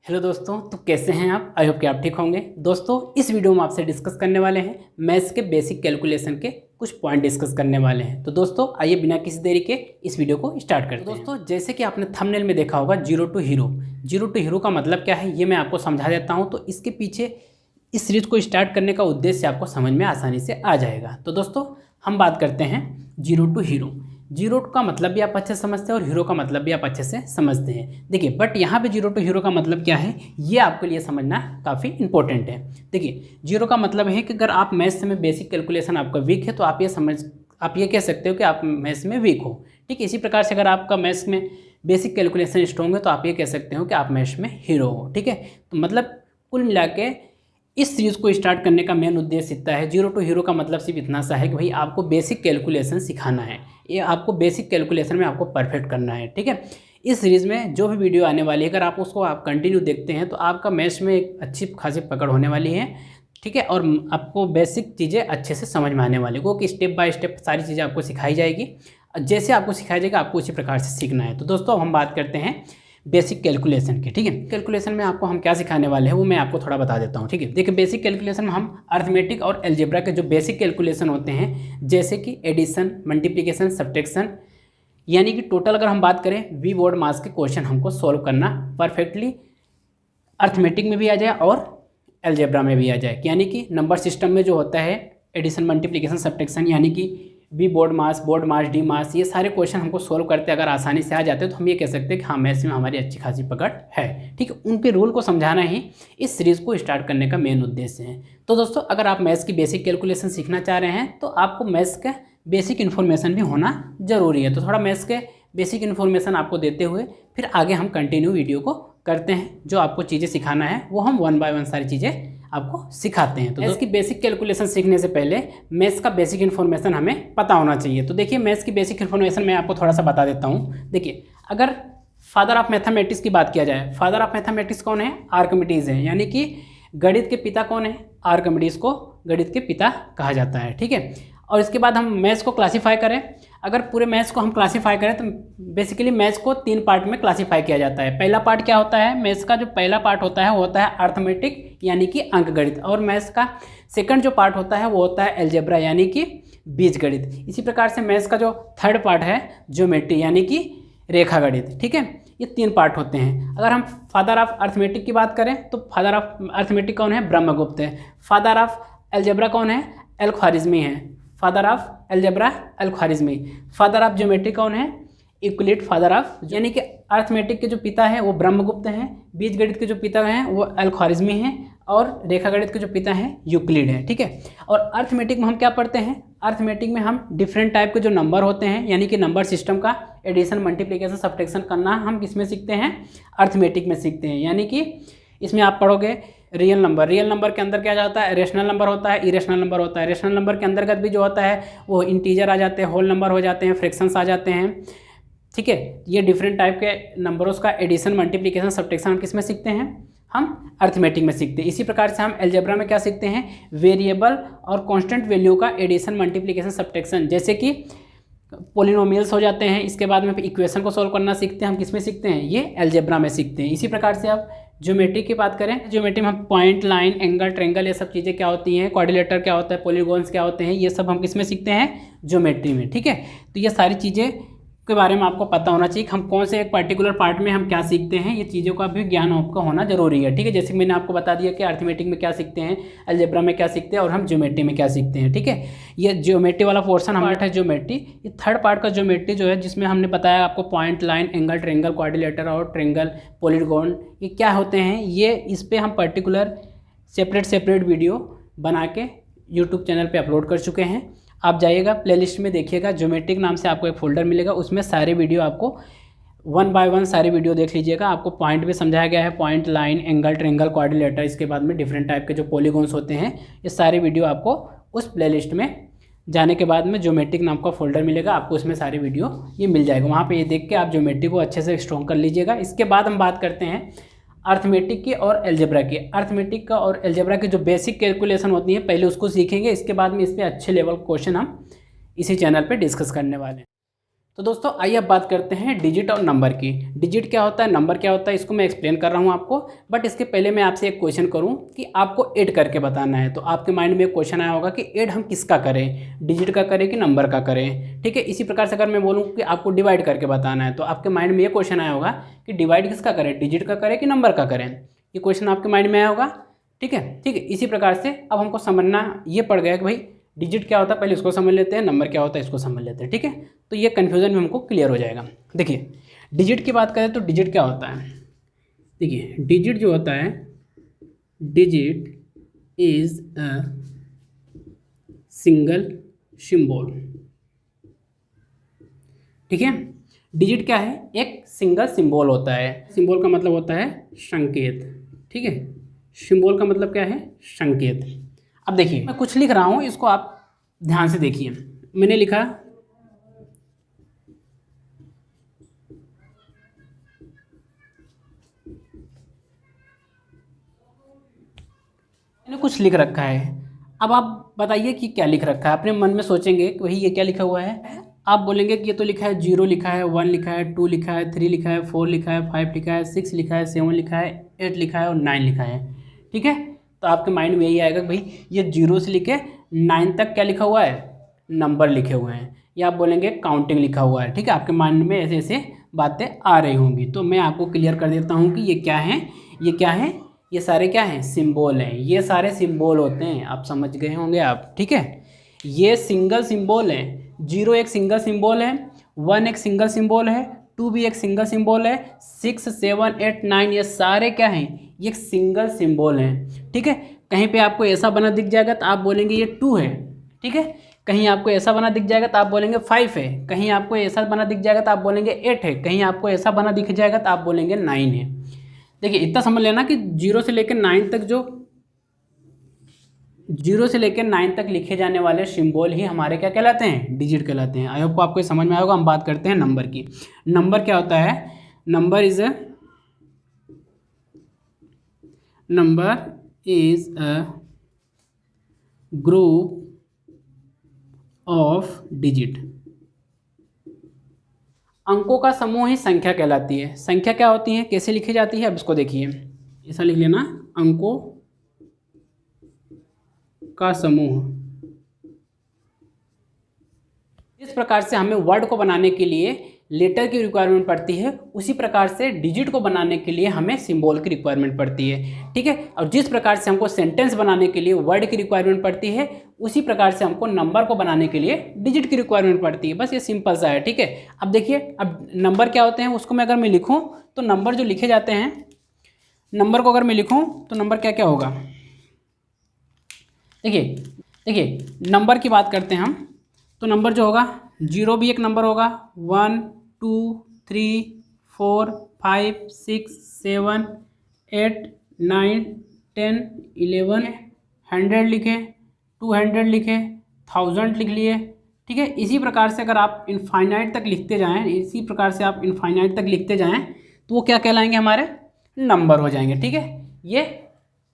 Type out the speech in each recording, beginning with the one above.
Hello दोस्तों, तो कैसे हैं आप? आई होप कि आप ठीक होंगे। दोस्तों, इस वीडियो में आपसे डिस्कस करने वाले हैं मैथ्स के बेसिक कैलकुलेशन के कुछ पॉइंट डिस्कस करने वाले हैं। तो दोस्तों आइए बिना किसी देरी के इस वीडियो को स्टार्ट करते हैं। दोस्तों, जैसे कि आपने थंबनेल में देखा होगा जीरो टू हीरो का मतलब क्या है ये मैं आपको समझा देता हूँ। तो इसके पीछे इस सीरीज को स्टार्ट करने का उद्देश्य आपको समझ में आसानी से आ जाएगा। तो दोस्तों हम बात करते हैं जीरो टू हीरो। जीरो का मतलब भी आप अच्छे से समझते हैं और हीरो का मतलब भी आप अच्छे से समझते हैं। देखिए, बट यहाँ पे जीरो टू हीरो का मतलब क्या है ये आपके लिए समझना काफ़ी इंपॉर्टेंट है। देखिए, जीरो का मतलब है कि अगर आप मैथ्स में बेसिक कैलकुलेशन आपका वीक है तो आप ये कह सकते हो कि आप मैथ्स में वीक हो। ठीक है, इसी प्रकार से अगर आपका मैथ्स में बेसिक कैलकुलेशन स्ट्रॉन्ग है तो आप ये कह सकते हो कि आप मैथ्स में हीरो हो। ठीक है, तो मतलब कुल मिला के इस सीरीज़ को स्टार्ट करने का मेन उद्देश्य इतना है। जीरो टू हीरो का मतलब सिर्फ इतना सा है कि भाई आपको बेसिक कैलकुलेशन सिखाना है, ये आपको बेसिक कैलकुलेशन में आपको परफेक्ट करना है। ठीक है, इस सीरीज़ में जो भी वीडियो आने वाली है अगर आप उसको कंटिन्यू देखते हैं तो आपका मैथ्स में एक अच्छी खासी पकड़ होने वाली है। ठीक है, और आपको बेसिक चीज़ें अच्छे से समझ में आने वाली, क्योंकि स्टेप बाय स्टेप सारी चीज़ें आपको सिखाई जाएगी। जैसे आपको सिखाई जाएगी आपको उसी प्रकार से सीखना है। तो दोस्तों अब हम बात करते हैं बेसिक कैलकुलेशन की। ठीक है, कैलकुलेशन में आपको हम क्या सिखाने वाले हैं वो मैं आपको थोड़ा बता देता हूँ। ठीक है, देखिए बेसिक कैलकुलेशन में हम अर्थमेटिक और अलजेब्रा के जो बेसिक कैलकुलेशन होते हैं जैसे कि एडिशन, मल्टीप्लिकेशन, सब्ट्रैक्शन, यानी कि टोटल अगर हम बात करें वी बोर्ड मास के क्वेश्चन हमको सॉल्व करना परफेक्टली अर्थमेटिक में भी आ जाए और अलजेब्रा में भी आ जाए। यानी कि नंबर सिस्टम में जो होता है एडिशन, मल्टीप्लिकेशन, सब्ट्रैक्शन, यानी कि बी बोर्ड मास, डी मास, ये सारे क्वेश्चन हमको सोल्व करते अगर आसानी से आ जाते हैं तो हम ये कह सकते हैं कि हाँ मैथ्स में हमारी अच्छी खासी पकड़ है। ठीक है, उनके रूल को समझाना ही इस सीरीज़ को स्टार्ट करने का मेन उद्देश्य है। तो दोस्तों अगर आप मैथ्स की बेसिक कैलकुलेशन सीखना चाह रहे हैं तो आपको मैथ्स का बेसिक इन्फॉर्मेशन भी होना ज़रूरी है। तो थोड़ा मैथ्स के बेसिक इन्फॉर्मेशन आपको देते हुए फिर आगे हम कंटिन्यू वीडियो को करते हैं। जो आपको चीज़ें सिखाना है वो हम वन बाय वन सारी चीज़ें आपको सिखाते हैं। तो मैथ्स की बेसिक कैलकुलेशन सीखने से पहले मैथ्स का बेसिक इन्फॉर्मेशन हमें पता होना चाहिए। तो देखिए मैथ्स की बेसिक इन्फॉर्मेशन मैं आपको थोड़ा सा बता देता हूँ। देखिए, अगर फादर ऑफ मैथमेटिक्स की बात किया जाए, फादर ऑफ मैथमेटिक्स कौन है? आर्किमिडीज है, यानी कि गणित के पिता कौन है? आर्किमिडीज को गणित के पिता कहा जाता है। ठीक है, और इसके बाद हम मैथ्स को क्लासीफाई करें, अगर पूरे मैथ्स को हम क्लासीफाई करें तो बेसिकली मैथ्स को 3 पार्ट में क्लासीफाई किया जाता है। पहला पार्ट क्या होता है? मैथ्स का जो पहला पार्ट होता है वो होता है अर्थमेटिक यानी कि अंकगणित, और मैथ्स का सेकंड जो पार्ट होता है वो होता है अलजेब्रा यानी कि बीजगणित। इसी प्रकार से मैथ्स का जो थर्ड पार्ट है ज्योमेट्री यानी कि रेखा गणित। ठीक है, ये 3 पार्ट होते हैं। अगर हम फादर ऑफ अर्थमेटिक की बात करें तो फादर ऑफ अर्थमेटिक कौन है? ब्रह्मगुप्त है। फादर ऑफ अलजेब्रा कौन है? अल-ख्वारिज़मी है। Father of algebra al-Khwarizmi. Father of geometry कौन है? यूक्लिड। फादर ऑफ यानी कि अर्थमेटिक के जो पिता हैं वो ब्रह्मगुप्त हैं, बीजगणित के जो पिता हैं वो अल-ख्वारिज़मी हैं, और रेखा गणित के जो पिता हैं यूक्लिड हैं। ठीक है, और अर्थमेटिक में हम क्या पढ़ते हैं? अर्थमेटिक में हम डिफरेंट टाइप के जो नंबर होते हैं यानी कि नंबर सिस्टम का एडिशन, मल्टीप्लिकेशन, सब्ट्रैक्शन करना हम किसमें सीखते हैं? अर्थमेटिक में सीखते हैं। यानी कि इसमें आप पढ़ोगे रियल नंबर, रियल नंबर के अंदर क्या जाता है? रेशनल नंबर होता है, इरेशनल नंबर होता है। रेशनल नंबर के अंतर्गत भी जो होता है वो इंटीजर आ जाते हैं, होल नंबर हो जाते हैं, फ्रैक्शंस आ जाते हैं। ठीक है, ये डिफरेंट टाइप के नंबरों का एडिशन, मल्टीप्लिकेशन, सब्ट्रैक्शन हम किस में सीखते हैं? हम अर्थमेटिक में सीखते हैं। इसी प्रकार से हम अलजेब्रा में क्या सीखते हैं? वेरिएबल और कांस्टेंट वैल्यू का एडिशन, मल्टीप्लिकेशन, सब्ट्रैक्शन, जैसे कि पोलिनोमियल्स हो जाते हैं। इसके बाद में इक्वेशन को सॉल्व करना सीखते हैं। हम किस में सीखते हैं? ये अलजेब्रा में सीखते हैं। इसी प्रकार से आप ज्योमेट्री की बात करें, ज्योमेट्री में हम पॉइंट, लाइन, एंगल, ट्रायंगल, ये सब चीज़ें क्या होती हैं? क्वाड्रिलेटर क्या होता है? पॉलीगॉन्स क्या होते हैं? ये सब हम किस में सीखते हैं? ज्योमेट्री में। ठीक है, तो ये सारी चीज़ें के बारे में आपको पता होना चाहिए कि हम कौन से एक पर्टिकुलर पार्ट में हम क्या सीखते हैं। ये चीज़ों का भी ज्ञान आपका होना जरूरी है। ठीक है, जैसे कि मैंने आपको बता दिया कि अर्थमेटिक में क्या सीखते हैं, अलजेब्रा में क्या सीखते हैं और हम ज्योमेट्री में क्या सीखते हैं। ठीक है, ये ज्योमेट्री वाला पोर्शन हमारा है ज्योमेट्री। ये थर्ड पार्ट का ज्योमेट्री जो है जिसमें हमने बताया आपको point, line, angle, triangle, quadrilateral और ट्रायंगल, पॉलीगॉन, ये क्या होते हैं, ये इस पर हम पर्टिकुलर सेपरेट वीडियो बना के यूट्यूब चैनल पर अपलोड कर चुके हैं। आप जाइएगा प्लेलिस्ट में देखिएगा, ज्योमेट्रिक नाम से आपको एक फोल्डर मिलेगा, उसमें सारे वीडियो आपको वन बाय वन सारे वीडियो देख लीजिएगा। आपको पॉइंट भी समझाया गया है, point, line, angle, triangle, quadrilateral, इसके बाद में डिफरेंट टाइप के जो पॉलीगॉन्स होते हैं, ये सारे वीडियो आपको उस प्लेलिस्ट में जाने के बाद में ज्योमेट्रिक नाम का फोल्डर मिलेगा, आपको उसमें सारे वीडियो ये मिल जाएगा। वहाँ पर ये देख के आप ज्योमेट्री को अच्छे से स्ट्रॉन्ग कर लीजिएगा। इसके बाद हम बात करते हैं अर्थमेटिक की और अलजेब्रा की। अर्थमेटिक का और अलजेब्रा की जो बेसिक कैलकुलेशन होती है पहले उसको सीखेंगे, इसके बाद में इस पर अच्छे लेवल क्वेश्चन हम इसी चैनल पे डिस्कस करने वाले हैं। तो दोस्तों आइए अब बात करते हैं डिजिट और नंबर की। डिजिट क्या होता है, नंबर क्या होता है, इसको मैं एक्सप्लेन कर रहा हूँ आपको। बट इसके पहले मैं आपसे एक क्वेश्चन करूँ कि आपको ऐड करके बताना है। तो आपके माइंड में एक क्वेश्चन आया होगा कि ऐड हम किसका करें, डिजिट का करें कि नंबर का करें। ठीक है, इसी प्रकार से अगर मैं बोलूँ कि आपको डिवाइड करके बताना है तो आपके माइंड में ये क्वेश्चन आया होगा कि डिवाइड किसका करें, डिजिट का करें कि नंबर का करें। ये क्वेश्चन आपके माइंड में आया होगा। ठीक है, इसी प्रकार से अब हमको समझना ये पड़ गया कि भाई डिजिट क्या होता है, पहले इसको समझ लेते हैं, नंबर क्या होता है इसको समझ लेते हैं। ठीक है, तो ये कन्फ्यूज़न भी हमको क्लियर हो जाएगा। देखिए डिजिट की बात करें तो डिजिट क्या होता है। देखिए डिजिट जो होता है, digit is a single symbol. ठीक है, डिजिट क्या है, एक सिंगल सिंबल होता है। सिंबल का मतलब होता है संकेत। ठीक है, सिंबल का मतलब क्या है, संकेत। अब देखिए मैं कुछ लिख रहा हूँ, इसको आप ध्यान से देखिए। मैंने लिखा मैंने कुछ लिख रखा है। अब आप बताइए कि क्या लिख रखा है। अपने मन में सोचेंगे कि भाई ये क्या लिखा हुआ है। आप बोलेंगे कि ये तो लिखा है 0 लिखा है, 1 लिखा है, 2 लिखा है, 3 लिखा है, 4 लिखा है, 5 लिखा है, 6 लिखा है, 7 लिखा है, 8 लिखा है और 9 लिखा है। ठीक है, तो आपके माइंड में यही आएगा कि भाई ये 0 से लेके 9 तक क्या लिखा हुआ है, नंबर लिखे हुए हैं, या आप बोलेंगे काउंटिंग लिखा हुआ है। ठीक है, आपके माइंड में ऐसे ऐसे बातें आ रही होंगी। तो मैं आपको क्लियर कर देता हूँ कि ये क्या है, ये क्या है, ये सारे क्या हैं, सिंबल हैं। ये सारे सिंबल होते हैं, आप समझ गए होंगे आप। ठीक है, ये सिंगल सिंबल है। 0 एक सिंगल सिंबल है, 1 एक सिंगल सिंबल है, 2 भी एक सिंगल सिंबल है, 6, 7, 8, 9 ये सारे क्या हैं, ये एक सिंगल सिंबल हैं। ठीक है, कहीं पे आपको ऐसा बना दिख जाएगा तो आप बोलेंगे ये 2 है। ठीक है, कहीं आपको ऐसा बना दिख जाएगा तो आप बोलेंगे 5 है, कहीं आपको ऐसा बना दिख जाएगा तो आप बोलेंगे 8 है, कहीं आपको ऐसा बना दिख जाएगा तो आप बोलेंगे 9 है। देखिए इतना समझ लेना कि 0 से लेकर 9 तक जो 0 से लेकर 9 तक लिखे जाने वाले सिंबल ही हमारे क्या कहलाते हैं, डिजिट कहलाते हैं। आई होप को आपको समझ में आएगा। हम बात करते हैं नंबर की। नंबर क्या होता है, number is a group of digit. अंकों का समूह ही संख्या कहलाती है। संख्या क्या होती है, कैसे लिखी जाती है, अब इसको देखिए। ऐसा लिख लेना, अंकों का समूह। इस प्रकार से हमें वर्ड को बनाने के लिए लेटर की रिक्वायरमेंट पड़ती है, उसी प्रकार से डिजिट को बनाने के लिए हमें सिंबल की रिक्वायरमेंट पड़ती है। ठीक है, और जिस प्रकार से हमको सेंटेंस बनाने के लिए वर्ड की रिक्वायरमेंट पड़ती है, उसी प्रकार से हमको नंबर को बनाने के लिए डिजिट की रिक्वायरमेंट पड़ती है। बस ये सिंपल सा है। ठीक है, अब देखिए, अब नंबर क्या होते हैं उसको मैं अगर मैं लिखूँ तो नंबर जो लिखे जाते हैं, नंबर को अगर मैं लिखूँ तो नंबर क्या क्या होगा। देखिए नंबर की बात करते हैं हम, तो नंबर जो होगा 0 भी एक नंबर होगा, 1, 2, 3, 4, 5, 6, 7, 8, 9, 10, 11, 100 लिखे, 200 लिखे, 1000 लिख लिए। ठीक है, इसी प्रकार से अगर आप इनफाइनाइट तक लिखते जाएं, इसी प्रकार से आप इनफाइनाइट तक लिखते जाएं तो वो क्या कहलाएंगे, हमारे नंबर हो जाएंगे। ठीक है, ये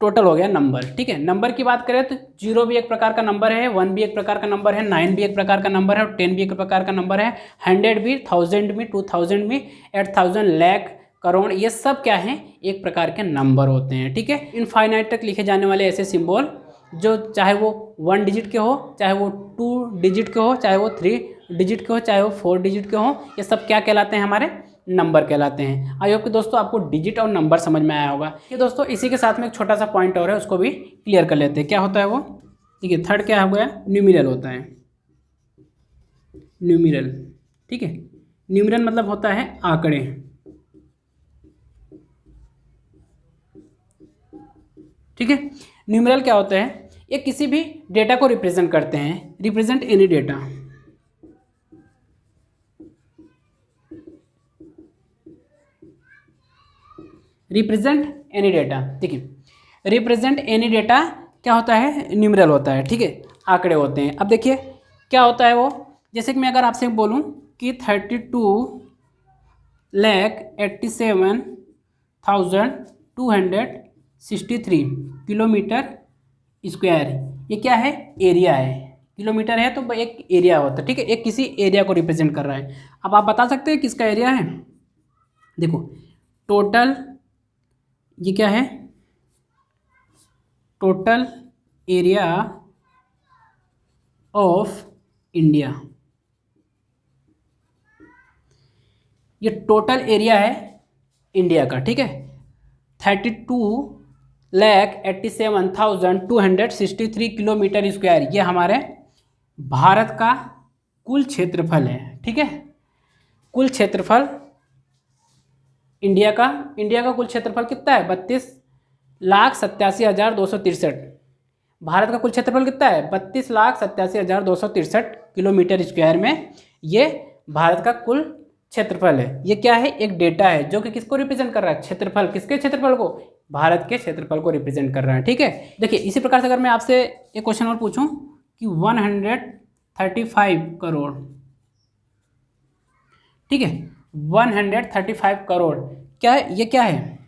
टोटल हो गया नंबर। ठीक है, नंबर की बात करें तो 0 भी एक प्रकार का नंबर है, 1 भी एक प्रकार का नंबर है, 9 भी एक प्रकार का नंबर है और 10 भी एक प्रकार का नंबर है, 100 भी, 1000 भी, 2000 भी, 8000, लाख, करोड़, ये सब क्या हैं, एक प्रकार के नंबर होते हैं। ठीक है, इनफाइनाइट तक लिखे जाने वाले ऐसे सिंबल जो चाहे वो 1 डिजिट के हो, चाहे वो 2 डिजिट के हो, चाहे वो 3 डिजिट के हो, चाहे वो 4 डिजिट के हो, ये सब क्या कहलाते हैं, हमारे नंबर कहलाते हैं। आई होप कि दोस्तों आपको डिजिट और नंबर समझ में आया होगा। ये दोस्तों इसी के साथ में एक छोटा सा पॉइंट और है, उसको भी क्लियर कर लेते हैं। क्या होता है वो, देखिए थर्ड क्या हो गया, न्यूमेरल होता है, न्यूमेरल। ठीक है, न्यूमेरल मतलब होता है आंकड़े। ठीक है, न्यूमेरल क्या होता है, ये किसी भी डेटा को रिप्रेजेंट करते हैं, represent any data. Represent any data. देखिए रिप्रेजेंट एनी डेटा क्या होता है, न्यूमेरल होता है। ठीक है, आंकड़े होते हैं। अब देखिए क्या होता है वो, जैसे कि मैं अगर आपसे बोलूं कि 32,87,263 किलोमीटर स्क्वायर, ये क्या है, एरिया है। किलोमीटर है तो एक एरिया होता है, ठीक है, एक किसी एरिया को रिप्रेजेंट कर रहा है। अब आप बता सकते हैं किसका एरिया है? देखो टोटल, ये क्या है? Total area of India. ये टोटल एरिया है इंडिया का, ठीक है। 32,87,263 किलोमीटर स्क्वायर ये हमारे भारत का कुल क्षेत्रफल है, ठीक है। कुल क्षेत्रफल इंडिया का कुल क्षेत्रफल कितना है? 32,87,263। भारत का कुल क्षेत्रफल कितना है? 32,87,263 किलोमीटर स्क्वायर में ये भारत का कुल क्षेत्रफल है। ये क्या है? एक डेटा है जो कि किसको रिप्रेजेंट कर रहा है? क्षेत्रफल। किसके क्षेत्रफल को? भारत के क्षेत्रफल को रिप्रेजेंट कर रहा है, ठीक है। देखिए इसी प्रकार से अगर मैं आपसे एक क्वेश्चन और पूछूं कि 135 करोड़, ठीक है, 135 करोड़ क्या है? ये क्या है?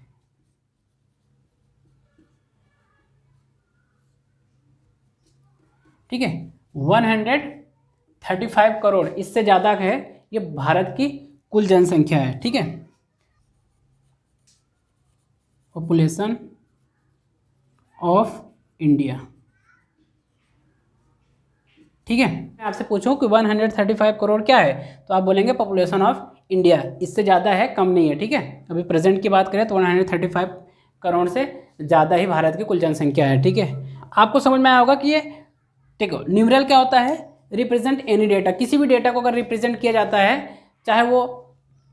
ठीक है, 135 करोड़ इससे ज़्यादा है, ये भारत की कुल जनसंख्या है, ठीक है। पॉपुलेशन ऑफ इंडिया, ठीक है। मैं आपसे पूछूं कि 135 करोड़ क्या है, तो आप बोलेंगे पॉपुलेशन ऑफ इंडिया, इससे ज़्यादा है, कम नहीं है, ठीक है। अभी प्रेजेंट की बात करें तो 135 करोड़ से ज़्यादा ही भारत की कुल जनसंख्या है, ठीक है। आपको समझ में आया होगा कि ये, ठीक है, न्यूमरल क्या होता है? Represent any data. किसी भी डेटा को अगर रिप्रेजेंट किया जाता है, चाहे वो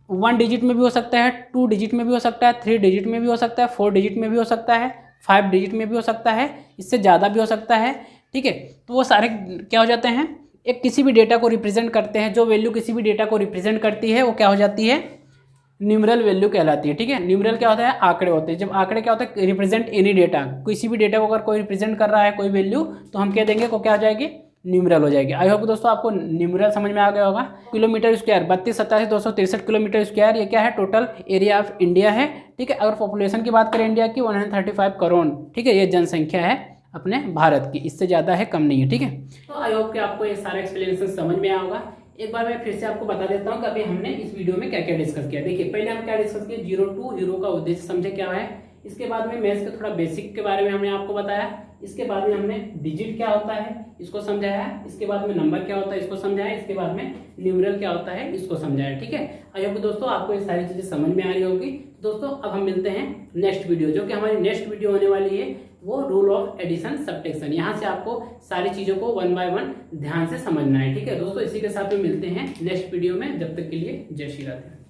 1 डिजिट में भी हो सकता है, 2 डिजिट में भी हो सकता है, 3 डिजिट में भी हो सकता है, 4 डिजिट में भी हो सकता है, 5 डिजिट में भी हो सकता है, इससे ज़्यादा भी हो सकता है, ठीक है। तो वो सारे क्या हो जाते हैं? एक किसी भी डेटा को रिप्रेजेंट करते हैं। जो वैल्यू किसी भी डेटा को रिप्रेजेंट करती है वो क्या हो जाती है? न्यूमरल वैल्यू कहलाती है, ठीक है। न्यूमरल क्या होता है? आंकड़े होते हैं। जब आंकड़े क्या होता है? Represent any data. किसी भी डेटा को अगर कोई रिप्रेजेंट कर रहा है कोई वैल्यू, तो हम कह देंगे को क्या हो जाएगी? न्यूमरल हो जाएगी। आई होप दोस्तों आपको न्यूमरल समझ में आ गया होगा। किलोमीटर स्क्वायर 32,87,263 किलोमीटर स्क्वायर ये क्या है? टोटल एरिया ऑफ इंडिया है, ठीक है। अगर पॉपुलेशन की बात करें इंडिया की 135 करोड़, ठीक है, ये जनसंख्या है अपने भारत की, इससे ज़्यादा है, कम नहीं है, ठीक है। तो आई होप कि आपको ये सारा एक्सप्लेनेशन समझ में आया होगा। एक बार मैं फिर से आपको बता देता हूँ कि अभी हमने इस वीडियो में क्या क्या डिस्कस किया। देखिए पहले हम क्या डिस्कस किए? 0 to हीरो का उद्देश्य समझे क्या है। इसके बाद में मैथ्स के थोड़ा बेसिक के बारे में हमने आपको बताया। इसके बाद में हमने डिजिट क्या होता है इसको समझाया। इसके बाद में नंबर क्या होता है इसको समझाया। इसके बाद में न्यूमरल क्या होता है इसको समझाया, ठीक है। आई होप दोस्तों आपको ये सारी चीजें समझ में आ रही होगी। दोस्तों अब हम मिलते हैं नेक्स्ट वीडियो, जो कि हमारी नेक्स्ट वीडियो होने वाली है वो रूल ऑफ एडिशन सब्ट्रैक्शन। यहाँ से आपको सारी चीजों को 1 by 1 ध्यान से समझना है, ठीक है दोस्तों। इसी के साथ में मिलते हैं नेक्स्ट वीडियो में। जब तक के लिए जय श्री राधे।